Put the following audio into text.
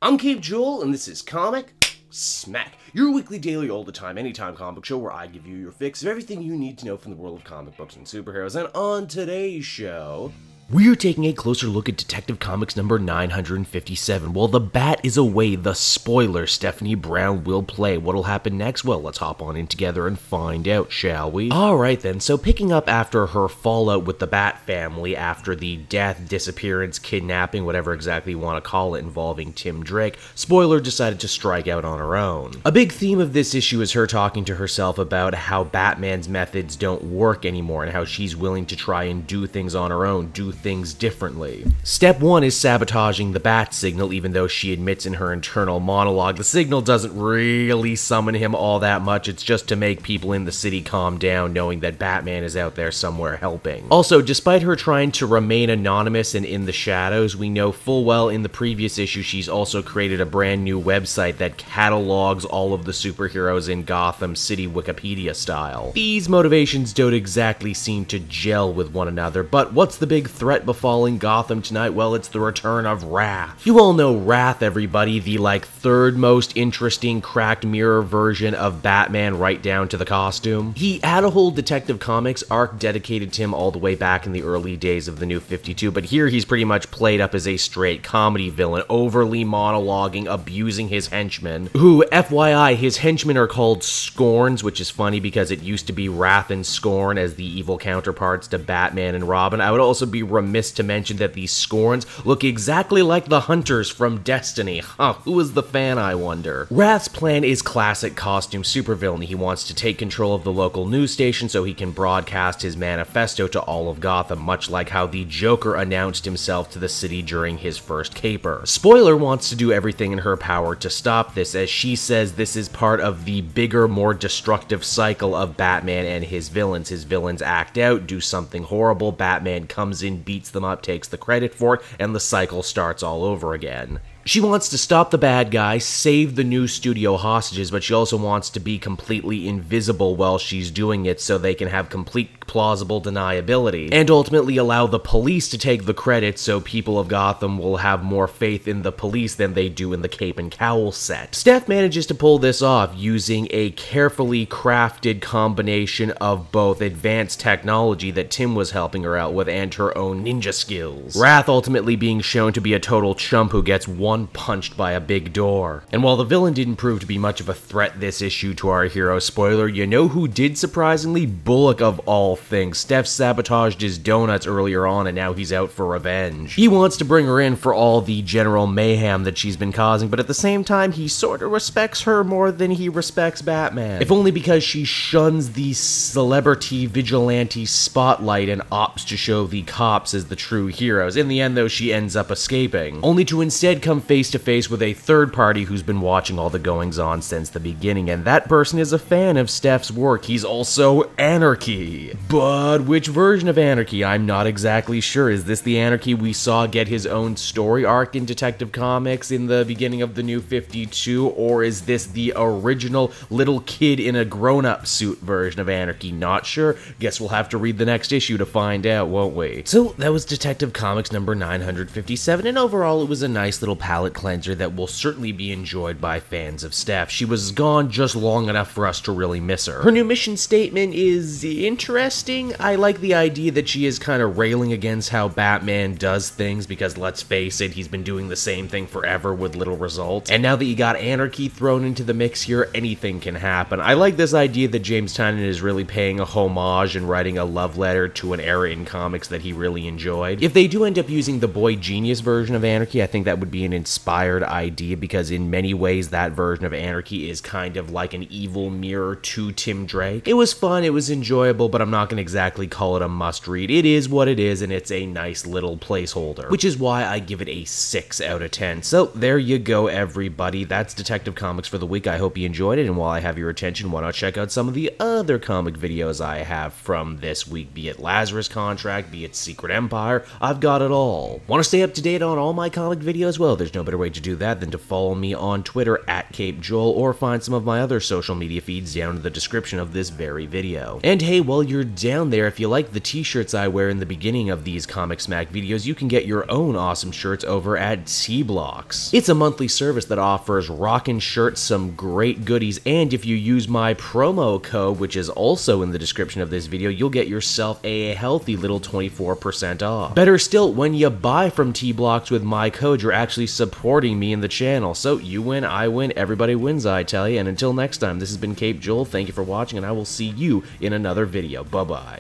I'm Cape Joel, and this is Comic Smack, your weekly, daily, all the time, anytime comic book show where I give you your fix of everything you need to know from the world of comic books and superheroes. And on today's show, we're taking a closer look at Detective Comics number 957. While the Bat is away, the spoiler, Stephanie Brown will play. What'll happen next? Well, let's hop on in together and find out, shall we? Alright then, so picking up after her fallout with the Bat family, after the death, disappearance, kidnapping, whatever exactly you want to call it, involving Tim Drake, Spoiler decided to strike out on her own. A big theme of this issue is her talking to herself about how Batman's methods don't work anymore and how she's willing to try and do things on her own, do things differently. Step 1 is sabotaging the Bat signal, even though she admits in her internal monologue the signal doesn't really summon him all that much, it's just to make people in the city calm down knowing that Batman is out there somewhere helping. Also, despite her trying to remain anonymous and in the shadows, we know full well in the previous issue she's also created a brand new website that catalogs all of the superheroes in Gotham City Wikipedia style. These motivations don't exactly seem to gel with one another, but what's the big threat befalling Gotham tonight? Well, it's the return of Wrath. You all know Wrath, everybody, the third most interesting cracked mirror version of Batman right down to the costume. He had a whole Detective Comics arc dedicated to him all the way back in the early days of the New 52, but here he's pretty much played up as a straight comedy villain, overly monologuing, abusing his henchmen, who, FYI, his henchmen are called Scorns, which is funny because it used to be Wrath and Scorn as the evil counterparts to Batman and Robin. I would also be remiss to mention that these Scorns look exactly like the Hunters from Destiny. Who is the fan, I wonder? Wrath's plan is classic costume supervillain. He wants to take control of the local news station so he can broadcast his manifesto to all of Gotham, much like how the Joker announced himself to the city during his first caper. Spoiler wants to do everything in her power to stop this, as she says this is part of the bigger, more destructive cycle of Batman and his villains. His villains act out, do something horrible, Batman comes in, beats them up, takes the credit for it, and the cycle starts all over again. She wants to stop the bad guy, save the new studio hostages, but she also wants to be completely invisible while she's doing it so they can have complete plausible deniability, and ultimately allow the police to take the credit so people of Gotham will have more faith in the police than they do in the cape and cowl set. Steph manages to pull this off using a carefully crafted combination of both advanced technology that Tim was helping her out with and her own ninja skills. Wrath ultimately being shown to be a total chump who gets one punched by a big door. And while the villain didn't prove to be much of a threat this issue to our hero, Spoiler, you know who did surprisingly? Bullock of all things. Steph sabotaged his donuts earlier on and now he's out for revenge. He wants to bring her in for all the general mayhem that she's been causing, but at the same time he sorta respects her more than he respects Batman. If only because she shuns the celebrity vigilante spotlight and opts to show the cops as the true heroes. In the end though, she ends up escaping, only to instead come face to face with a third party who's been watching all the goings-on since the beginning, and that person is a fan of Steph's work. He's also Anarchy. But which version of Anarchy? I'm not exactly sure. Is this the Anarchy we saw get his own story arc in Detective Comics in the beginning of the New 52, or is this the original little kid in a grown-up suit version of Anarchy? Not sure. Guess we'll have to read the next issue to find out, won't we? So that was Detective Comics number 957, and overall it was a nice little palate cleanser that will certainly be enjoyed by fans of Steph. She was gone just long enough for us to really miss her. Her new mission statement is interesting. I like the idea that she is kind of railing against how Batman does things, because let's face it, he's been doing the same thing forever with little results. And now that you got Anarchy thrown into the mix here, anything can happen. I like this idea that James Tynion is really paying a homage and writing a love letter to an era in comics that he really enjoyed. If they do end up using the Boy Genius version of Anarchy, I think that would be an inspired idea, because in many ways that version of Anarchy is kind of like an evil mirror to Tim Drake. It was fun, it was enjoyable, but I'm not going to exactly call it a must-read. It is what it is, and it's a nice little placeholder, which is why I give it a 6 out of 10. So there you go, everybody. That's Detective Comics for the week. I hope you enjoyed it, and while I have your attention, why not check out some of the other comic videos I have from this week, be it Lazarus Contract, be it Secret Empire. I've got it all. Want to stay up to date on all my comic videos? Well, there's no better way to do that than to follow me on Twitter at CapeJoel, or find some of my other social media feeds down in the description of this very video. And hey, while you're down there, if you like the t-shirts I wear in the beginning of these Comic Smack videos, you can get your own awesome shirts over at T-Blocks. It's a monthly service that offers rockin' shirts, some great goodies, and if you use my promo code, which is also in the description of this video, you'll get yourself a healthy little 24% off. Better still, when you buy from T-Blocks with my code, you're actually supporting me in the channel. So you win, I win, everybody wins, I tell you. And until next time, this has been Cape Joel. Thank you for watching, and I will see you in another video. Bye-bye.